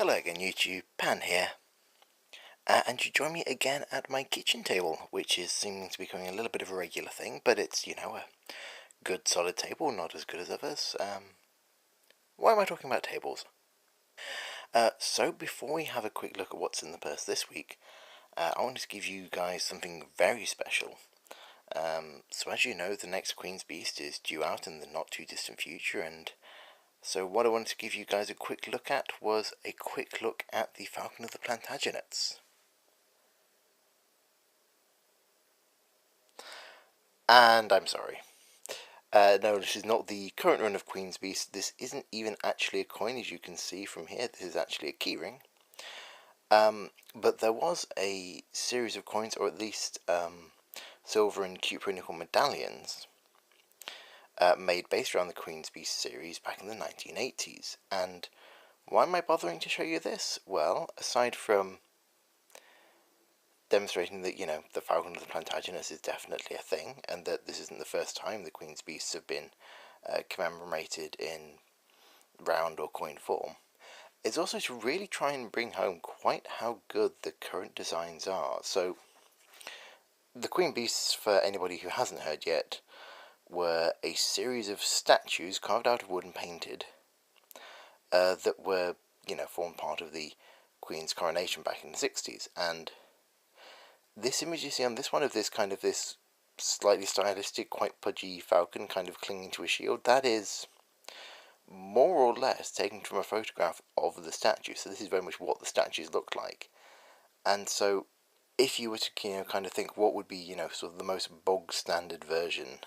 Hello again YouTube, Pan here, and you join me again at my kitchen table, which is seeming to be becoming a little bit of a regular thing, but it's, a good solid table, not as good as others. Why am I talking about tables? So before we have a quick look at what's in the purse this week, I wanted to give you guys something very special. So as you know, the next Queen's Beast is due out in the not too distant future, and so what I wanted to give you guys a quick look at was a quick look at the Falcon of the Plantagenets. And I'm sorry. No, this is not the current run of Queen's Beast. This isn't even actually a coin, as you can see from here. This is actually a keyring. But there was a series of coins, or at least silver and cupro nickel medallions, made based around the Queen's Beast series back in the 1980s. And why am I bothering to show you this? Well, aside from demonstrating that, the Falcon of the Plantagenets is definitely a thing, and that this isn't the first time the Queen's Beasts have been commemorated in round or coin form. It's also to really try and bring home quite how good the current designs are. So, the Queen Beasts, for anybody who hasn't heard yet, were a series of statues carved out of wood and painted that were, formed part of the Queen's coronation back in the 60s. And this image you see on this one of this slightly stylistic, quite pudgy falcon kind of clinging to a shield, that is more or less taken from a photograph of the statue. So this is very much what the statues look like. And so if you were to, kind of think what would be, sort of the most bog standard version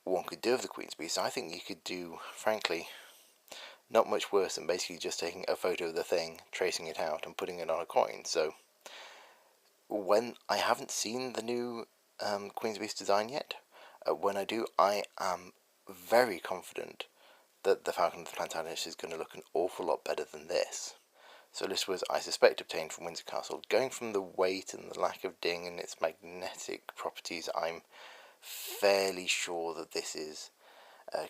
one could do of the Queen's Beast, I think you could do, frankly, not much worse than basically just taking a photo of the thing, tracing it out, and putting it on a coin. So when I haven't seen the new Queen's Beast design yet, when I do, I am very confident that the Falcon of the Plantagenets is going to look an awful lot better than this. So this was, I suspect, obtained from Windsor Castle. Going from the weight and the lack of ding and its magnetic properties, I'm fairly sure that this is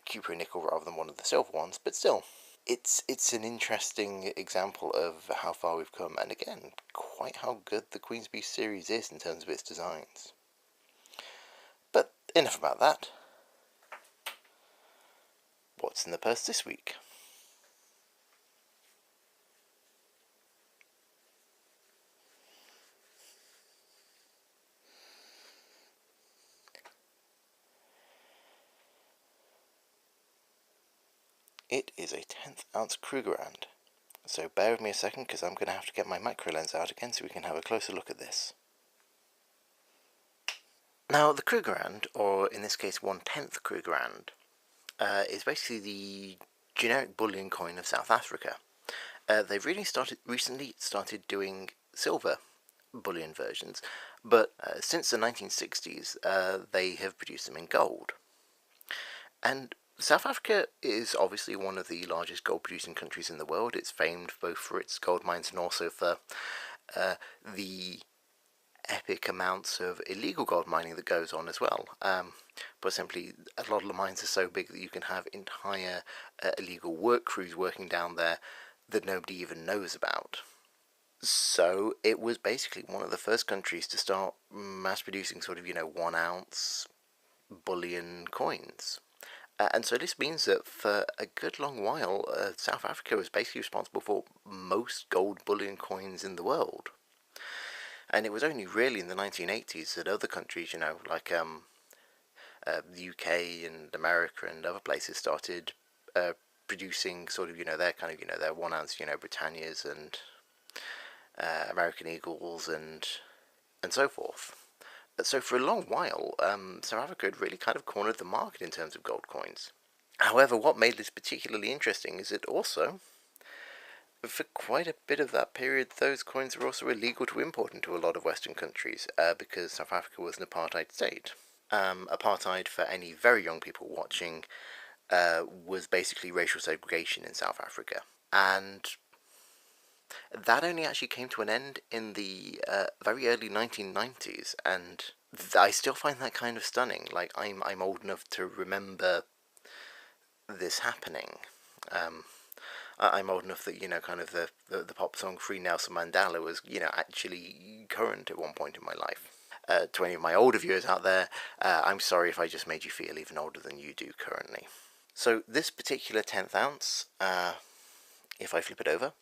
cupro nickel rather than one of the silver ones, but still, it's an interesting example of how far we've come, and again, quite how good the Queen's Beast series is in terms of its designs. But enough about that. What's in the purse this week? It is a 10th ounce Krugerrand. So bear with me a second, because I'm going to have to get my macro lens out again so we can have a closer look at this. Now, the Krugerrand, or in this case 1/10th Krugerrand, is basically the generic bullion coin of South Africa. They've recently started doing silver bullion versions, but since the 1960s they have produced them in gold. And South Africa is obviously one of the largest gold producing countries in the world. It's famed both for its gold mines and also for the epic amounts of illegal gold mining that goes on as well. But simply, a lot of the mines are so big that you can have entire illegal work crews working down there that nobody even knows about. So it was basically one of the first countries to start mass producing sort of, 1 ounce bullion coins. And so this means that for a good long while, South Africa was basically responsible for most gold bullion coins in the world. And it was only really in the 1980s that other countries, like the UK and America and other places started producing sort of, their kind of, their 1 ounce, Britannias and American Eagles and so forth. So for a long while, South Africa had really kind of cornered the market in terms of gold coins. However, what made this particularly interesting is that also, for quite a bit of that period, those coins were also illegal to import into a lot of Western countries, because South Africa was an apartheid state. Apartheid, for any very young people watching, was basically racial segregation in South Africa. And that only actually came to an end in the very early 1990s, and I still find that kind of stunning. Like, I'm old enough to remember this happening. I'm old enough that, kind of the pop song Free Nelson Mandela was, actually current at one point in my life. To any of my older viewers out there, I'm sorry if I just made you feel even older than you do currently. So this particular 10th ounce, if I flip it over,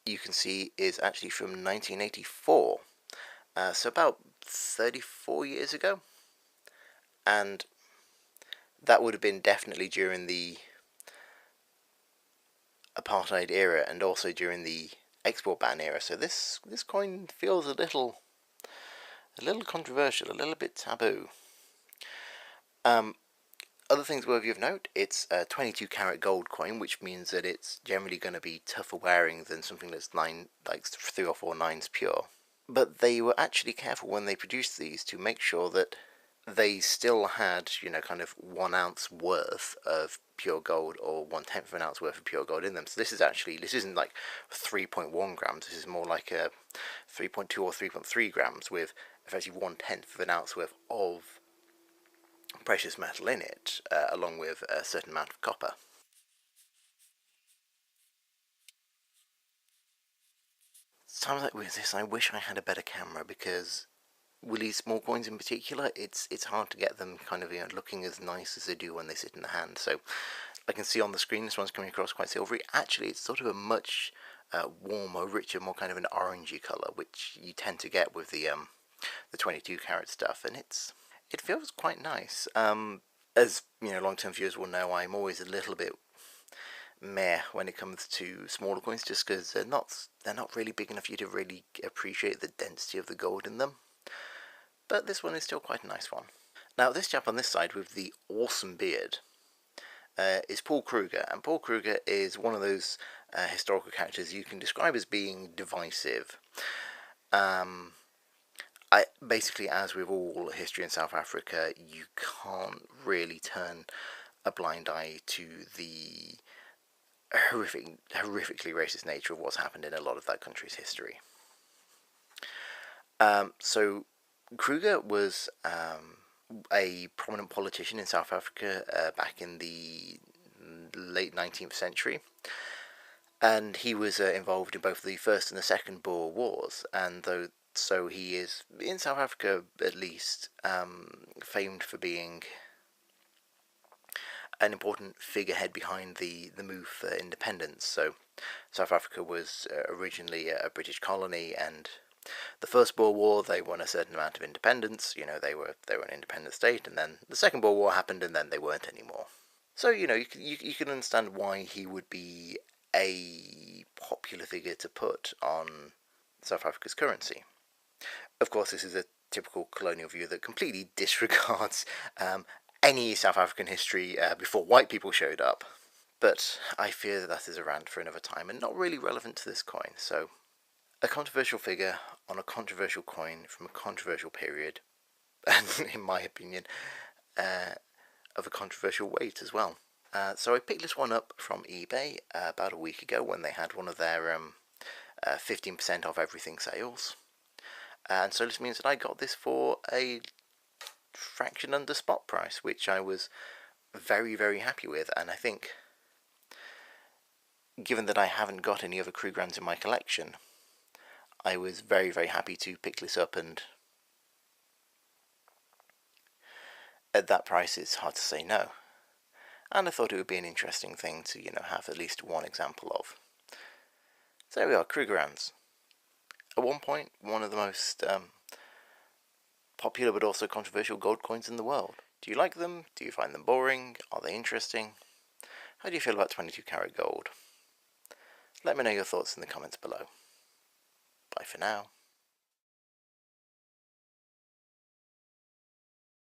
you can see is actually from 1984, so about 34 years ago, and that would have been definitely during the apartheid era and also during the export ban era. So this coin feels a little controversial, a little bit taboo. Other things worthy of note, it's a 22 karat gold coin, which means that it's generally going to be tougher wearing than something that's 3 or 4 nines pure. But they were actually careful when they produced these to make sure that they still had, kind of 1 ounce worth of pure gold or 1/10 of an ounce worth of pure gold in them. So this isn't like 3.1 grams, this is more like a 3.2 or 3.3 grams with effectively 1/10 of an ounce worth of precious metal in it, along with a certain amount of copper. Times like with this, I wish I had a better camera, because with these small coins in particular, it's hard to get them kind of looking as nice as they do when they sit in the hand. So I can see on the screen this one's coming across quite silvery. Actually, it's sort of a much warmer, richer, more kind of an orangey colour, which you tend to get with the 22 karat stuff, and it feels quite nice. As long-term viewers will know, I'm always a little bit meh when it comes to smaller coins, just because they're not really big enough for you to really appreciate the density of the gold in them. But this one is still quite a nice one. Now, this chap on this side with the awesome beard is Paul Kruger, and Paul Kruger is one of those historical characters you can describe as being divisive. Basically, as with all history in South Africa, you can't really turn a blind eye to the horrifically racist nature of what's happened in a lot of that country's history. So Kruger was a prominent politician in South Africa back in the late 19th century, and he was involved in both the First and the Second Boer Wars, and so he is, in South Africa at least, famed for being an important figurehead behind the move for independence. So South Africa was originally a British colony, and the First Boer War, they won a certain amount of independence. They were an independent state, and then the Second Boer War happened, and then they weren't anymore. So you can understand why he would be a popular figure to put on South Africa's currency. Of course, this is a typical colonial view that completely disregards any South African history before white people showed up. But I fear that is a rant for another time and not really relevant to this coin. So, a controversial figure on a controversial coin from a controversial period, and in my opinion, of a controversial weight as well. So I picked this one up from eBay about a week ago when they had one of their 15% off everything sales. And so this means that I got this for a fraction under spot price, which I was very, very happy with. And I think, given that I haven't got any other Krugerrands in my collection, I was very, very happy to pick this up, and at that price it's hard to say no. And I thought it would be an interesting thing to, have at least one example of. So there we are, Krugerrands. At one point, one of the most popular but also controversial gold coins in the world. Do you like them? Do you find them boring? Are they interesting? How do you feel about 22 karat gold? Let me know your thoughts in the comments below. Bye for now.